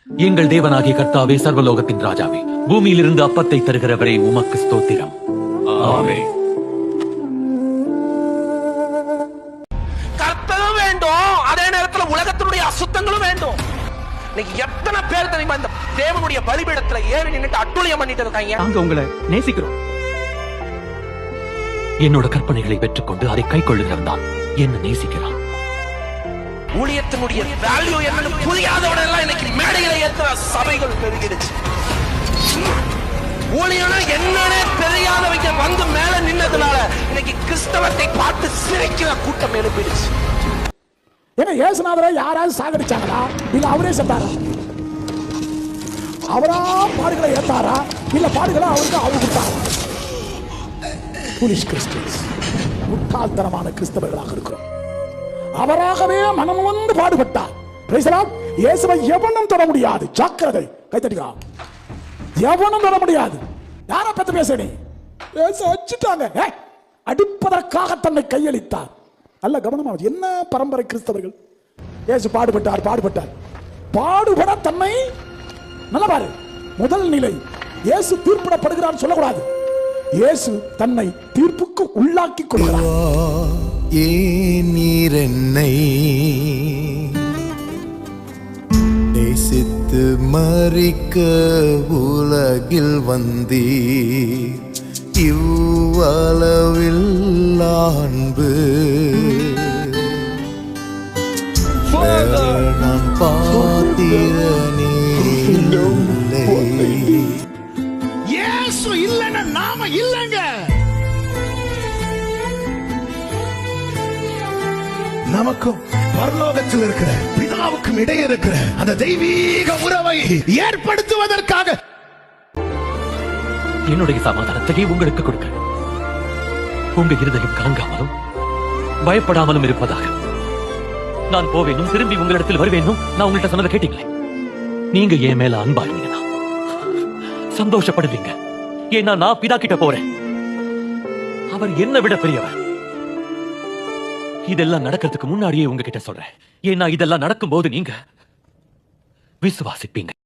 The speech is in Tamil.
எங்கள் தேவனாகிய கர்த்தாவே, சர்வலோகத்தின் ராஜாவே, பூமியிலிருந்து அப்பத்தை தருகிறவரே, உமக்கு ஸ்தோத்திரம். ஆமென். கர்த்தரும் வேண்டும், அதே நேரத்தில் உலகத்தினுடைய அசுத்தங்களும் வேண்டும். எத்தனை பேர் தெரியுமா இந்த தேவனுடைய பலிபீடத்துல ஏறி நின்னுட்டு அட்டுழியம் பண்ணிட்டு இருக்காங்க. நாங்க உங்களை நேசிக்கிறோம். என்னோட கற்பனைகளை பெற்றுக்கொண்டு அதை கை கொள்ளுகிறவன் தான் என்ன நேசிக்கிறான். ஊழியத்தினுடைய வேல்யூ என்னன்னு புரியாதவன எல்லாம் இன்னைக்கு மேடையில ஏற்ற சபைகள் பெருகிடுச்சு. ஊழியனா என்னன்னே தெரியாதவங்க வந்து மேல நின்னதுனால இன்னைக்கு கிறிஸ்தவத்தை பார்த்து சிரிக்கிற கூட்டம் எழுப்பிடுச்சு. ஏன்னா இயேசுநாதரை யாராவது சாகடிச்சாங்களா, இல்ல அவரே செத்தாரா? அவரா பாடுகளை ஏத்தாரா, இல்ல பாடுகளை அவருக்கு அவர் கொடுத்தாரா? foolish Christians, முட்டாள்தனமான கிறிஸ்தவர்களாக இருக்கிறோம். அவராகவே மனம் வந்து பாடுபட்டார். இயேசுவை எவனும் தொட முடியாது. ஜாக்கிரதை, கைத்தட்டிக்கா. எவனும் தொட முடியாது. யாரை பத்தி பேசுறீ? இயேசு அடிச்சிட்டாங்க, அடிப்பதற்காக தன்னை கையளித்தார். அல்ல கவனமாக, என்ன பரம்பரை கிறிஸ்தவர்கள். இயேசு பாடுபட்டார், பாடுபட தன்னை நல்ல பாரு. முதல் நிலை, இயேசு தீர்ப்பிடப்படுகிறார் சொல்லக்கூடாது. இயேசு தன்னை தீர்ப்புக்கு உள்ளாக்கி கொள்கிறார். நீர் என்னை நேசித்து மறிக்க உலகில் வந்தீர், இவ்வளவில் அன்பு நான் பார்த்திரனே இல்லை. இயேசு இல்லைன்னா நாம இல்லைங்க. நமக்கும் பரலோகத்தில் இருக்கிற பிதாவுக்கும் இடையே இருக்கிற அந்த தெய்வீக உறவை ஏற்படுத்துவதற்காக என்னுடைய சமாதானத்தை உங்களுக்கு கொடுக்க உங்க இருதயம் கலங்காமலும் பயப்படாமலும் இருப்பதாக நான் போவேனும், திரும்பி உங்களிடத்தில் வருவேனும். நான் உங்கள்கிட்ட சொன்னதை கேட்டீங்களே. நீங்க என் மேல அன்பாயிருந்தீங்கன்னா சந்தோஷப்படுவீங்க. ஏன்னா நான் பிதா கிட்ட போறேன். அவர் என்ன விட பெரியவர். இதெல்லாம் நடக்கிறதுக்கு முன்னாடியே உங்ககிட்ட சொல்றேன். ஏன்னா இதெல்லாம் நடக்கும் போது நீங்க விசுவாசிப்பீங்க.